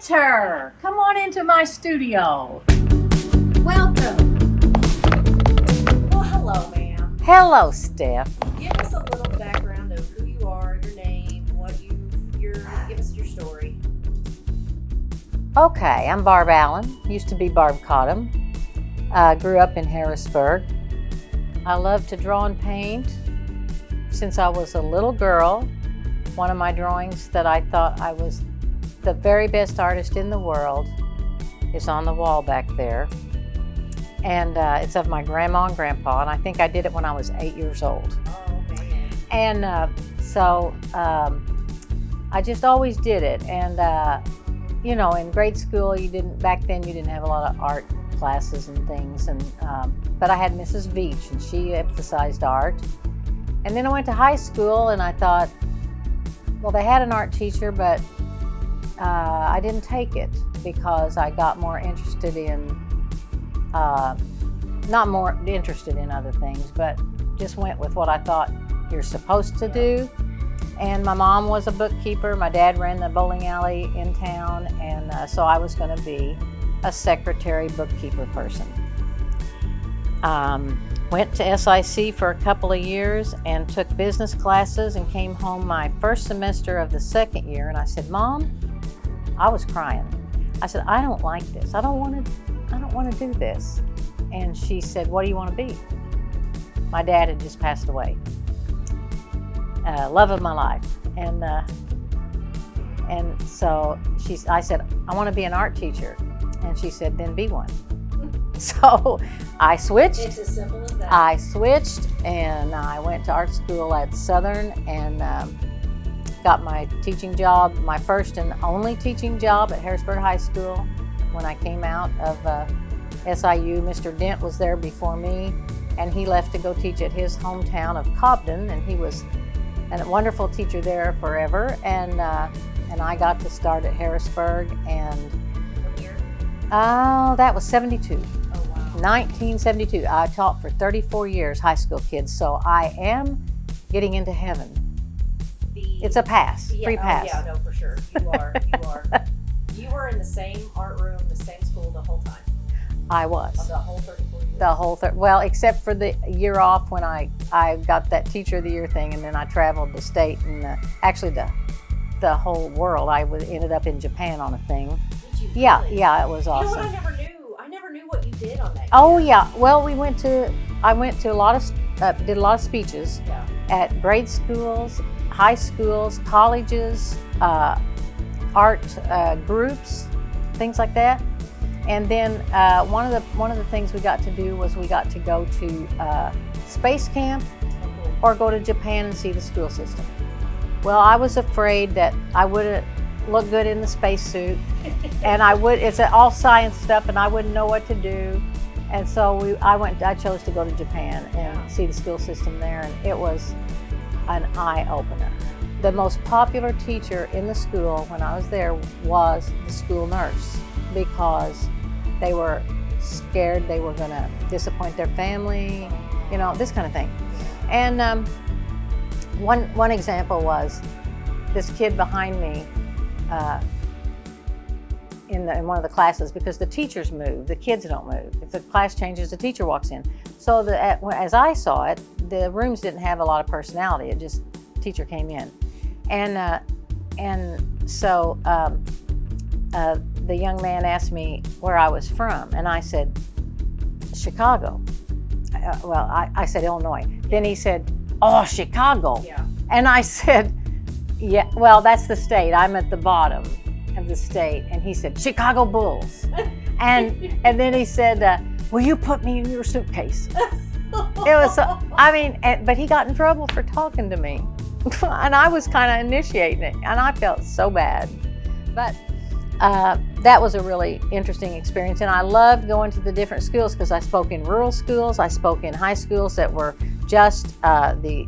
Winter. Come on into my studio. Welcome. Well, hello, ma'am. Hello, Steph. Give us a little background of who you are, your name, give us your story. Okay, I'm Barb Allen. Used to be Barb Cottom. Grew up in Harrisburg. I love to draw and paint. Since I was a little girl, one of my drawings that I thought I was the very best artist in the world is on the wall back there. And it's of my grandma and grandpa, and I think I did it when I was 8 years old. Oh, man. And so I just always did it. And, you know, in grade school, back then you didn't have a lot of art classes and things. And but I had Mrs. Veach, and she emphasized art. And then I went to high school, and I thought, well, they had an art teacher, but I didn't take it because I got more interested in, not more interested in other things, but just went with what I thought you're supposed to do. And my mom was a bookkeeper. My dad ran the bowling alley in town, and so I was going to be a secretary bookkeeper person. Went to SIC for a couple of years and took business classes and came home my first semester of the second year, and I said, Mom, I was crying. I said, I don't like this. I don't want to do this. And she said, what do you want to be? My dad had just passed away. Love of my life. And so I said, I want to be an art teacher. And she said, then be one. So I switched. It's as simple as that. I switched, and I went to art school at Southern and got my teaching job, my first and only teaching job at Harrisburg High School when I came out of SIU. Mr. Dent was there before me, and he left to go teach at his hometown of Cobden, and he was a wonderful teacher there forever. And I got to start at Harrisburg, and What year? that was 72. Oh, wow. 1972. I taught for 34 years high school kids, so I am getting into heaven. It's a pass, free pass. Oh, yeah, no, for sure. You are. You were in the same art room, the same school the whole time. I was. Of the whole 34 years. The whole well, except for the year off when I got that Teacher of the Year thing, and then I traveled the state and actually the whole world. Ended up in Japan on a thing. Did you really? Yeah, it was awesome. You know what I never knew what you did on that. Oh yeah, well I went to a lot of did a lot of speeches Yeah. at grade schools, high schools, colleges, art groups, things like that. And then one of the things we got to do was we got to go to space camp or go to Japan and see the school system. Well, I was afraid that I wouldn't look good in the spacesuit, and it's all science stuff, and I wouldn't know what to do. And so I chose to go to Japan and see the school system there, and it was an eye-opener. The most popular teacher in the school when I was there was the school nurse, because they were scared they were going to disappoint their family, you know, this kind of thing. And one example was this kid behind me in one of the classes, because the teachers move, the kids don't move. If the class changes, the teacher walks in. So as I saw it, the rooms didn't have a lot of personality. It just teacher came in, and so the young man asked me where I was from, and I said Chicago. I said Illinois. Then he said, "Oh, Chicago." Yeah. And I said, "Yeah, well, that's the state. I'm at the bottom of the state." And he said, "Chicago Bulls." and then he said, "Will you put me in your suitcase?" It was, but he got in trouble for talking to me. And I was kind of initiating it, and I felt so bad. But that was a really interesting experience, and I loved going to the different schools because I spoke in rural schools, I spoke in high schools that were just the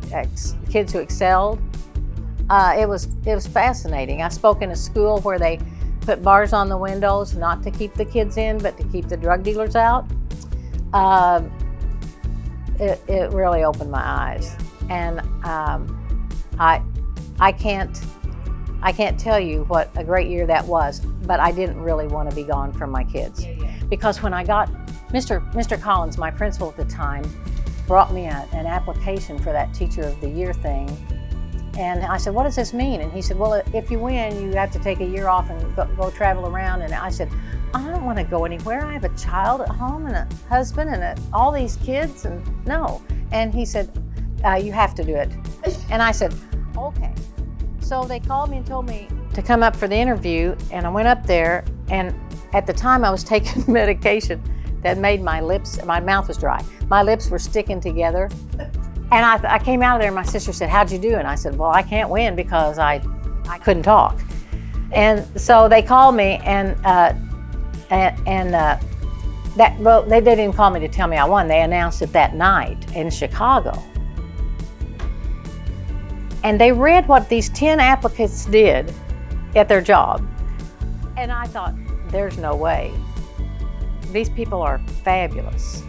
kids who excelled. It was fascinating. I spoke in a school where they put bars on the windows, not to keep the kids in, but to keep the drug dealers out. It really opened my eyes, and I can't I can't tell you what a great year that was, but I didn't really want to be gone from my kids. Because when I got, Mr. Collins, my principal at the time, brought me an application for that Teacher of the Year thing. And I said, what does this mean? And he said, well, if you win, you have to take a year off and go travel around. And I said, I don't want to go anywhere. I have a child at home and a husband and all these kids, and no. And he said, you have to do it. And I said, okay. So they called me and told me to come up for the interview, and I went up there, and at the time I was taking medication that made my mouth was dry. My lips were sticking together. And I came out of there and my sister said, how'd you do? And I said, well, I can't win because I couldn't talk. And so they called me well, they didn't call me to tell me I won. They announced it that night in Chicago. And they read what these 10 applicants did at their job. And I thought, there's no way. These people are fabulous.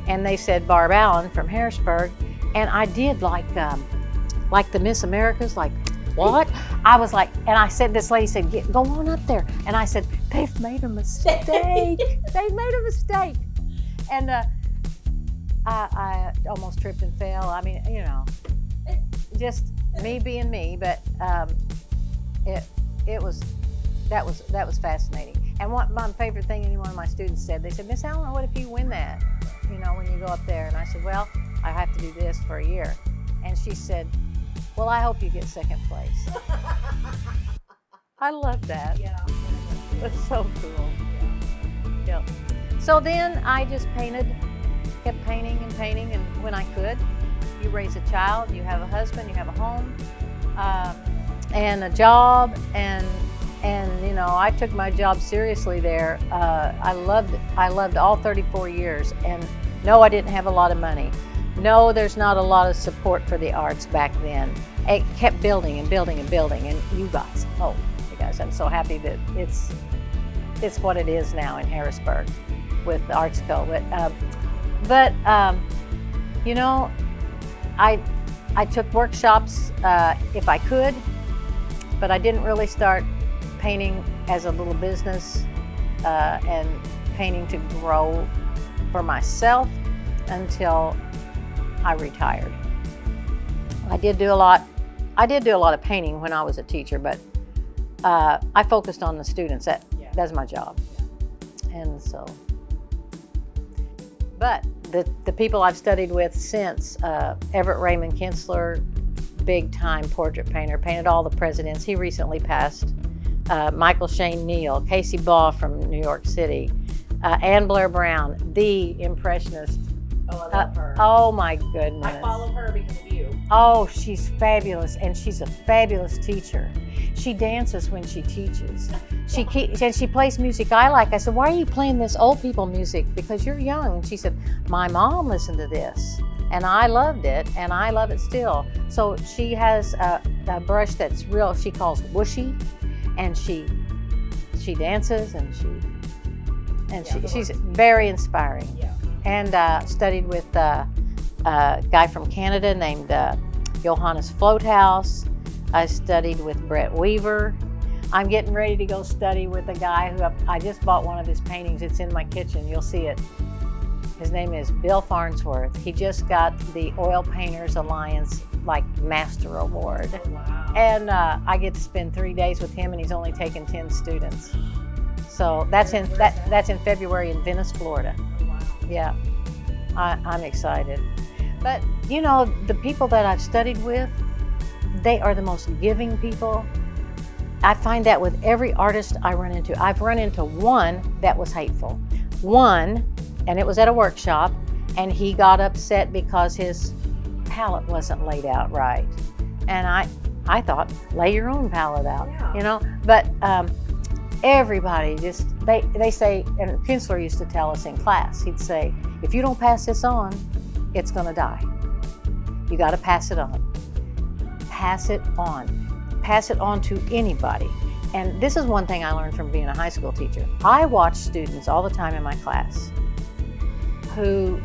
And they said, Barb Allen from Harrisburg. And I did like the Miss Americas, like, what? I was like, and I said, this lady said, go on up there. And I said, they've made a mistake. They've made a mistake. And I almost tripped and fell. I mean, you know, just me being me, but that was fascinating. And what my favorite thing any one of my students said, they said, Miss Allen, what if you win that, you know, when you go up there? And I said, well, I have to do this for a year. And she said, well, I hope you get second place. I love that. Yeah. That's so cool. Yeah. So then I just kept painting and painting, and when I could. You raise a child, you have a husband, you have a home, and a job, and you know, I took my job seriously there. I loved it. I loved all 34 years, and no, I didn't have a lot of money. No, there's not a lot of support for the arts back then. It kept building and building and building, and you guys, I'm so happy that it's what it is now in Harrisburg with the ARTSCO. But you know, I took workshops if I could, but I didn't really start painting as a little business and painting to grow for myself until I retired. I did do a lot of painting when I was a teacher, but I focused on the students. That's my job. And so, but the people I've studied with since, Everett Raymond Kinsler, big time portrait painter, painted all the presidents. He recently passed. Michael Shane Neal, Casey Baugh from New York City, Ann Blair Brown, the impressionist. Oh, I love her. Oh my goodness. I follow her because of you. Oh, she's fabulous, and she's a fabulous teacher. She dances when she teaches. And she plays music I like. I said, why are you playing this old people music? Because you're young. And she said, my mom listened to this, and I loved it, and I love it still. So she has a brush that's real, she calls whooshy, and she dances, and she's very inspiring. Yeah. And studied with a guy from Canada named Johannes Floathouse. I studied with Brett Weaver. I'm getting ready to go study with a guy who I just bought one of his paintings. It's in my kitchen. You'll see it. His name is Bill Farnsworth. He just got the Oil Painters Alliance Master Award. Oh, wow. And I get to spend 3 days with him, and he's only taken 10 students. So that's in February in Venice, Florida. Oh, wow. Yeah, I'm excited. But you know, the people that I've studied with, they are the most giving people. I find that with every artist I run into. I've run into one that was hateful. One, and it was at a workshop, and he got upset because his palette wasn't laid out right. And I thought, lay your own palette out, Yeah. you know? But everybody just, they say, and Kinsler used to tell us in class, he'd say, if you don't pass this on, it's gonna die. You gotta pass it on. Pass it on. Pass it on to anybody. And this is one thing I learned from being a high school teacher. I watch students all the time in my class who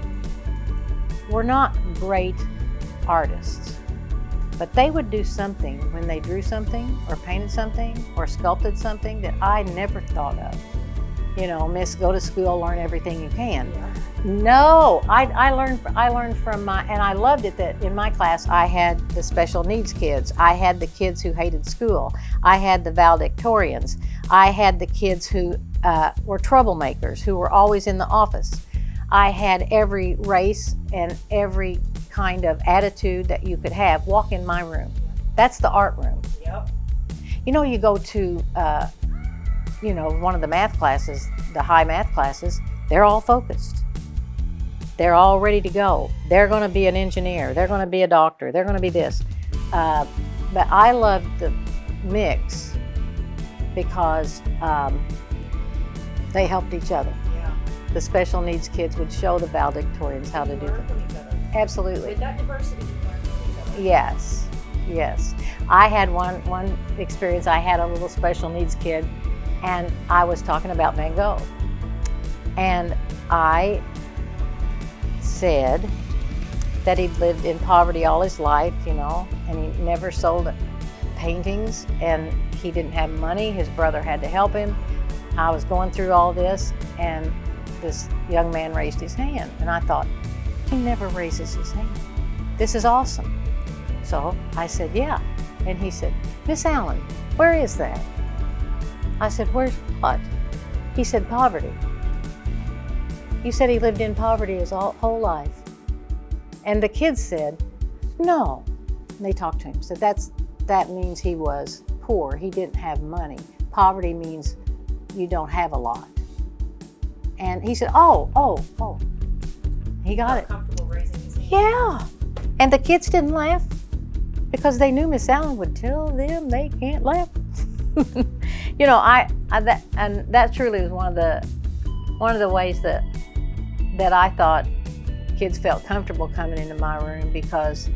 were not great artists, But they would do something when they drew something or painted something or sculpted something that I never thought of. You know, Miss, go to school, learn everything you can. Yeah. No, I learned from my, and I loved it that in my class I had the special needs kids. I had the kids who hated school. I had the valedictorians. I had the kids who were troublemakers, who were always in the office. I had every race and every kind of attitude that you could have walk in my room. That's the art room. Yep. You know, you go to, you know, one of the math classes, the high math classes, they're all focused. They're all ready to go. They're going to be an engineer. They're going to be a doctor. They're going to be this. But I loved the mix because they helped each other. Yeah. The special needs kids would show the valedictorians how to do Learn it. from each other. Absolutely. With that diversity, you learn from each other. Yes, yes. I had one experience. I had a little special needs kid, and I was talking about Van Gogh. And I said that he'd lived in poverty all his life, you know, and he never sold paintings, and he didn't have money. His brother had to help him. I was going through all this, and this young man raised his hand, and I thought, he never raises his hand. This is awesome. So I said, yeah. And he said, Miss Allen, where is that? I said, where's what? He said, poverty. You said he lived in poverty his whole life. And the kids said, no. And they talked to him, said that means he was poor. He didn't have money. Poverty means you don't have a lot. And he said, oh. He got it. Comfortable raising his hand. Yeah. And the kids didn't laugh because they knew Miss Allen would tell them they can't laugh. You know, that truly was one of the ways that I thought kids felt comfortable coming into my room, because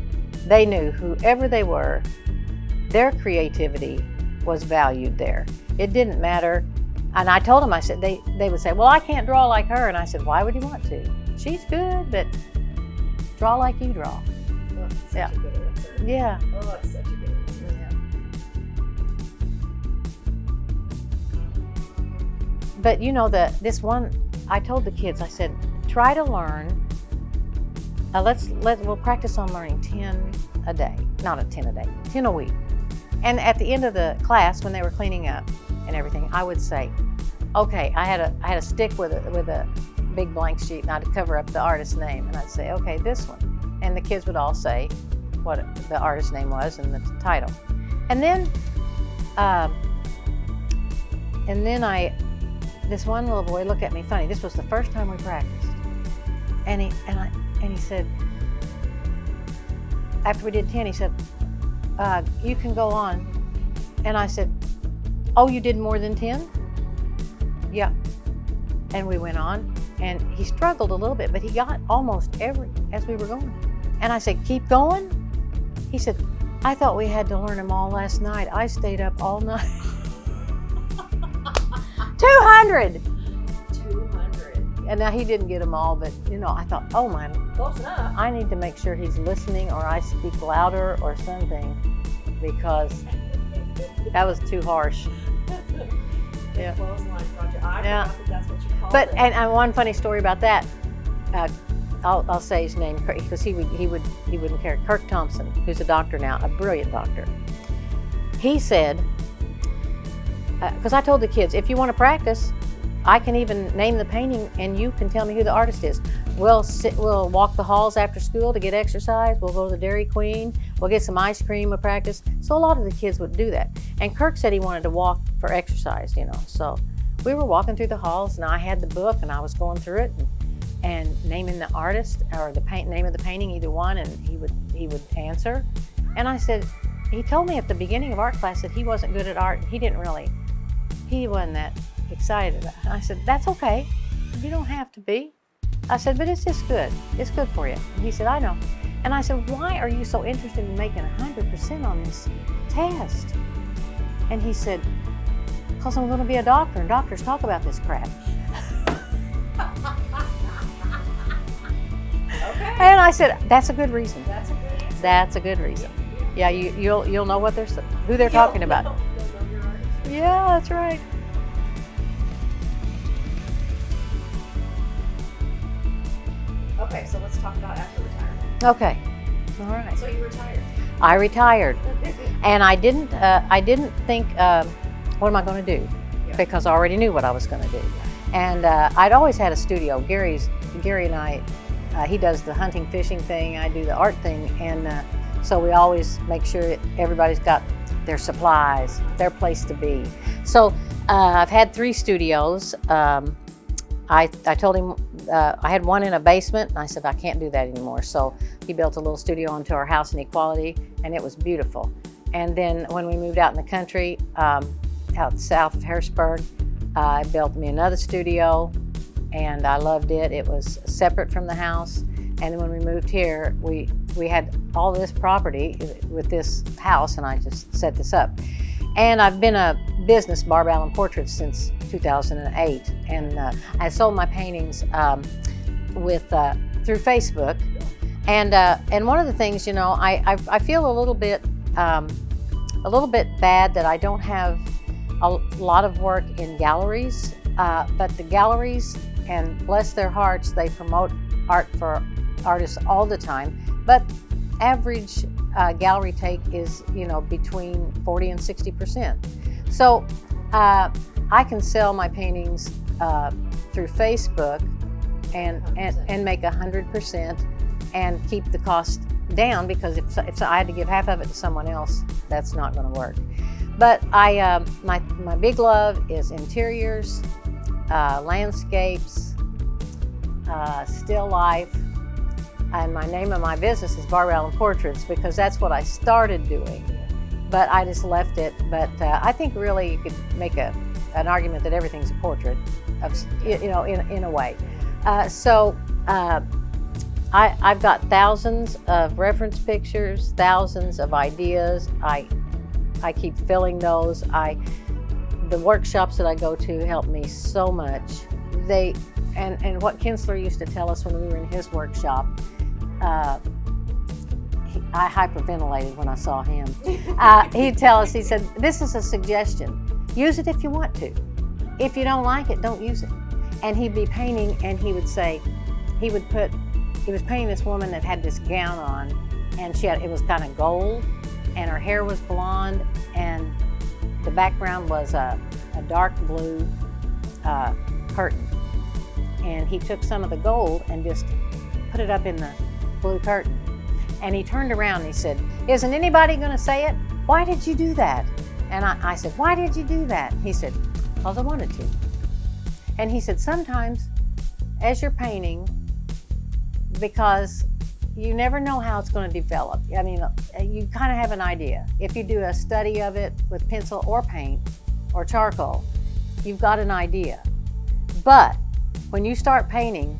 they knew whoever they were, their creativity was valued there. It didn't matter. And I told them, I said, they would say, well, I can't draw like her. And I said, why would you want to? She's good, but draw like you draw. Oh, that's such Yeah. a good answer. Yeah. Oh, it's such a good answer. Yeah. But you know, this one, I told the kids, I said, try to learn. We'll practice on learning 10 a day, not a 10 a day, 10 a week. And at the end of the class, when they were cleaning up and everything, I would say, okay, I had a stick with a big blank sheet, and I'd cover up the artist's name, and I'd say, okay, this one. And the kids would all say what the artist's name was and the title. And then this one little boy looked at me funny. This was the first time we practiced. And he said, after we did 10, he said, you can go on. And I said, oh, you did more than 10? Yeah. And we went on, and he struggled a little bit, but he got almost every as we were going. And I said, keep going? He said, I thought we had to learn them all last night. I stayed up all night. 200! 200. And now he didn't get them all, but you know, I thought, oh my, Close enough. I need to make sure he's listening, or I speak louder or something, because that was too harsh. Yeah. Clothesline project. I Yeah. forgot that's what you called But it. and one funny story about that, I'll say his name because he wouldn't care. Kirk Thompson, who's a doctor now, a brilliant doctor. He said, because I told the kids, if you want to practice, I can even name the painting and you can tell me who the artist is. We'll walk the halls after school to get exercise. We'll go to the Dairy Queen. We'll get some ice cream. We'll practice. So a lot of the kids would do that. And Kirk said he wanted to walk for exercise, you know. So we were walking through the halls, and I had the book, and I was going through it and naming the artist or the name of the painting, either one, and he would answer. And I said, he told me at the beginning of art class that he wasn't good at art. He wasn't that excited about it. And I said, that's okay. You don't have to be. I said, but it's just good. It's good for you. And he said, I know. And I said, why are you so interested in making 100% on this test? And he said, because I'm going to be a doctor, and doctors talk about this crap. Okay. And I said, that's a good reason. That's a good answer. That's a good reason. Yeah. Yeah, you'll know what who they're talking about. You'll know your artist. Yeah, that's right. Okay, so let's talk about after retirement. Okay. All right. So you retired. I retired, and I didn't think, what am I going to do? Yeah. Because I already knew what I was going to do. And I'd always had a studio. Gary and I, he does the hunting, fishing thing. I do the art thing, and so we always make sure everybody's got their supplies, their place to be. So I've had 3 studios. I told him I had one in a basement, and I said I can't do that anymore. So he built a little studio onto our house in Equality, and it was beautiful. And then when we moved out in the country, out south of Harrisburg, I built me another studio, and I loved it. It was separate from the house. And then when we moved here, we had all this property with this house, and I just set this up. And I've been a business, Barb Allen Portraits, since 2008. And I sold my paintings through Facebook. And one of the things, you know, I feel a little bit bad that I don't have a lot of work in galleries, but the galleries, and bless their hearts, they promote art for artists all the time. But average gallery take is, you know, between 40 and 60%. So I can sell my paintings through Facebook and make 100% and keep the cost down, because if I had to give half of it to someone else, that's not going to work. But my big love is interiors, landscapes, still life. And my name of my business is Barb Allen Portraits, because that's what I started doing, but I just left it. But I think really you could make an argument that everything's a portrait, you know, in a way. I've got thousands of reference pictures, thousands of ideas. I keep filling those. The workshops that I go to help me so much. And what Kinsler used to tell us when we were in his workshop, I hyperventilated when I saw him. He'd tell us, he said, this is a suggestion. Use it if you want to. If you don't like it, don't use it. And he'd be painting, and he would say, he was painting this woman that had this gown on, and it was kind of gold, and her hair was blonde, and the background was a dark blue curtain. And he took some of the gold and just put it up in the blue curtain. And he turned around and he said, isn't anybody going to say it? Why did you do that? And I said, why did you do that? He said, because I wanted to. And he said, sometimes as you're painting, because you never know how it's going to develop. I mean, you kind of have an idea. If you do a study of it with pencil or paint or charcoal, you've got an idea. But when you start painting,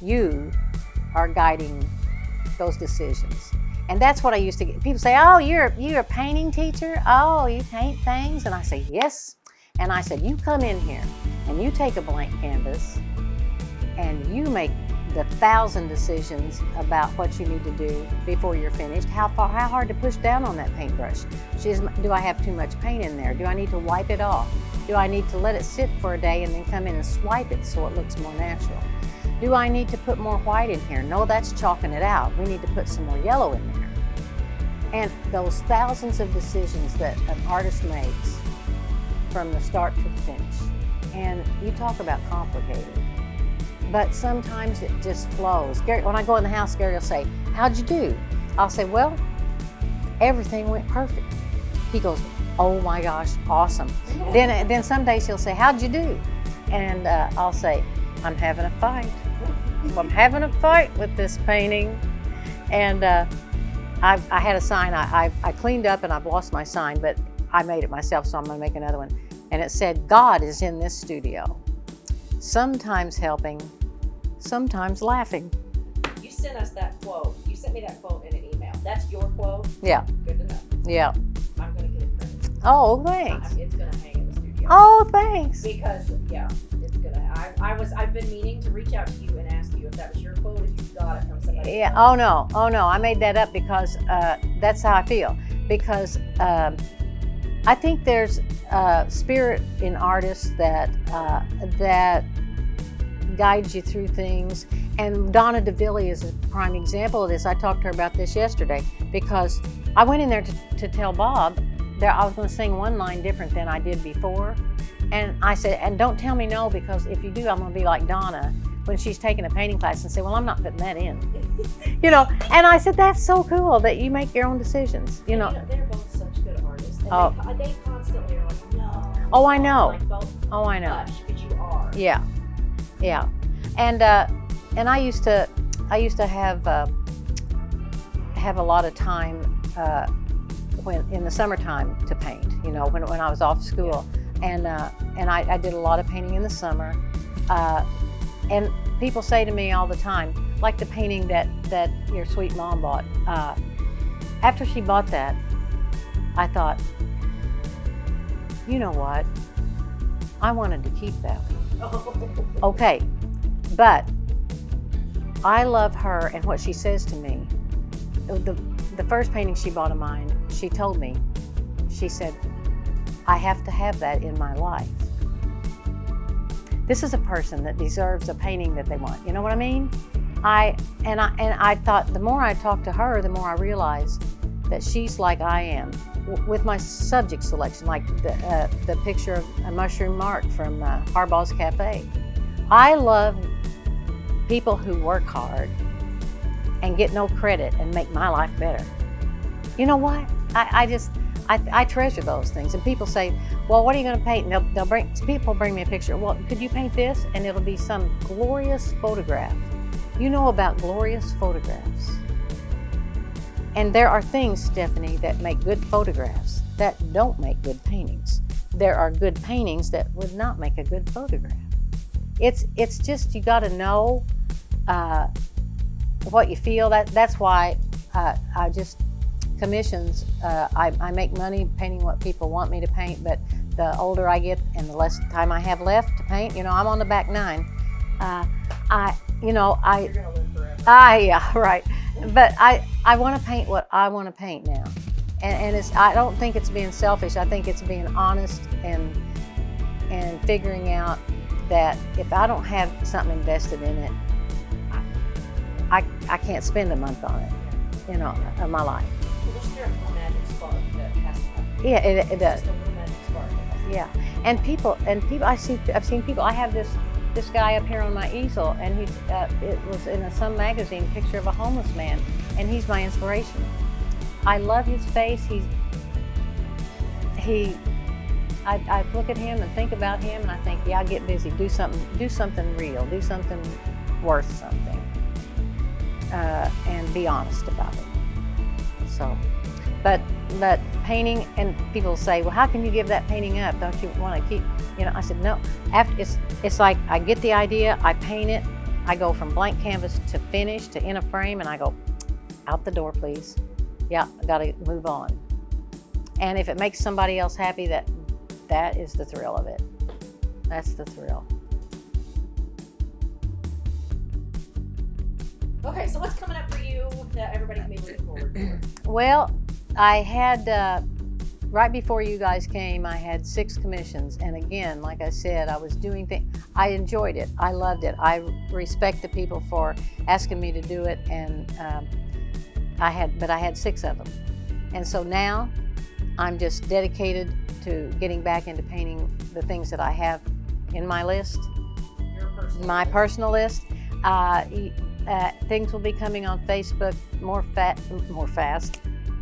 you are guiding those decisions. And that's what I used to get. People say, oh, you're a painting teacher? Oh, you paint things? And I say, yes. And I said, you come in here and you take a blank canvas and you make the 1,000 decisions about what you need to do before you're finished. How hard to push down on that paintbrush? Do I have too much paint in there? Do I need to wipe it off? Do I need to let it sit for a day and then come in and swipe it so it looks more natural? Do I need to put more white in here? No, that's chalking it out. We need to put some more yellow in there. And those thousands of decisions that an artist makes from the start to the finish. And you talk about complicated, but sometimes it just flows. Gary, when I go in the house, Gary will say, how'd you do? I'll say, well, everything went perfect. He goes, oh my gosh, awesome. Then some days he'll say, how'd you do? And I'll say, I'm having a fight. I'm having a fight with this painting. And I had a sign, I cleaned up and I've lost my sign, but I made it myself, so I'm gonna make another one. And it said, God is in this studio. Sometimes helping, sometimes laughing. You sent us that quote. You sent me that quote in an email. That's your quote? Yeah. Good to know. Yeah. I'm going to get it printed. Oh, thanks. It's going to hang in the studio. Oh, thanks. Because, yeah, it's going to, I've been meaning to reach out to you and ask you if that was your quote, if you got it from somebody Yeah. else. Oh no, I made that up because that's how I feel. Because I think there's spirit in artists that guides you through things. And Donna DeVilly is a prime example of this. I talked to her about this yesterday because I went in there to tell Bob that I was going to sing one line different than I did before. And I said, and don't tell me no, because if you do, I'm going to be like Donna when she's taking a painting class and say, well, I'm not putting that in. And I said, that's so cool that you make your own decisions. They're both such good artists. And they constantly are like, no. Oh, I know. Like, both I know. Hush, but you are. Yeah. And I used to have a lot of time when in the summertime to paint. When I was off school, and I did a lot of painting in the summer. And people say to me all the time, like the painting that your sweet mom bought. After she bought that, I thought, you know what? I wanted to keep that. Okay, but I love her and what she says to me. The first painting she bought of mine, she told me, she said, I have to have that in my life. This is a person that deserves a painting that they want. You know what I mean? I thought the more I talked to her, the more I realized that she's like I am with my subject selection, like the picture of a mushroom Mark from Harbaugh's Cafe. I love people who work hard and get no credit and make my life better. You know what? I treasure those things. And people say, well, what are you going to paint? And people bring me a picture. Well, could you paint this? And it'll be some glorious photograph. You know about glorious photographs. And there are things, Stephanie, that make good photographs that don't make good paintings. There are good paintings that would not make a good photograph. It's just, you got to know what you feel. That's why I just commissions. I make money painting what people want me to paint, but the older I get and the less time I have left to paint, I'm on the back nine. You're gonna live forever. Yeah, right. But I want to paint what I want to paint now, and I don't think it's being selfish. I think it's being honest and figuring out that if I don't have something invested in it, I can't spend a month on it, of my life. Well, there's still a magic spark that has to happen. Yeah, it does. Just a little magic spark that has to happen. Yeah, and people. I've seen people. I have this guy up here on my easel, and it was in some magazine, picture of a homeless man, and he's my inspiration. I love his face. I look at him and think about him, and I think, yeah, get busy, do something real, do something worth something, and be honest about it. So, but painting, and people say, well, how can you give that painting up? Don't you want to keep? I said, no. It's like I get the idea, I paint it, I go from blank canvas to finish to in a frame, and I go, out the door, please. Yeah, I got to move on. And if it makes somebody else happy, that is the thrill of it. That's the thrill. Okay, so what's coming up for you that everybody can be looking forward to? Well, I had, right before you guys came, I had 6 commissions. And again, like I said, I was doing things. I enjoyed it. I loved it. I respect the people for asking me to do it. And I had 6 of them. And so now I'm just dedicated to getting back into painting the things that I have in my list, my personal list. Things will be coming on Facebook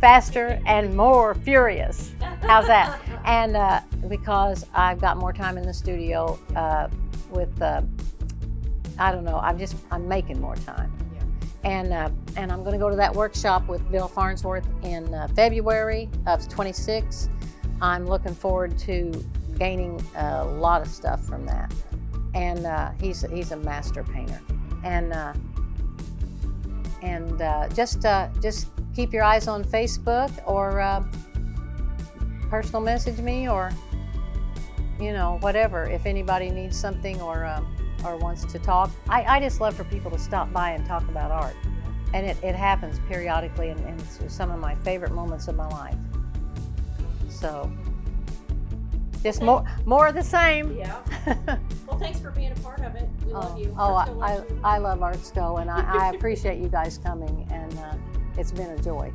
faster and more furious. How's that? And because I've got more time in the studio I don't know, I'm making more time. Yeah. And I'm going to go to that workshop with Bill Farnsworth in February of 26. I'm looking forward to gaining a lot of stuff from that. And he's a master painter. And just keep your eyes on Facebook, or personal message me, or whatever, if anybody needs something, or or wants to talk. I just love for people to stop by and talk about art. And it happens periodically, and it's some of my favorite moments of my life. So, just more of the same. Yeah. Well, thanks for being a part of it. We love you. I love ARTSCO, and I appreciate you guys coming, and it's been a joy.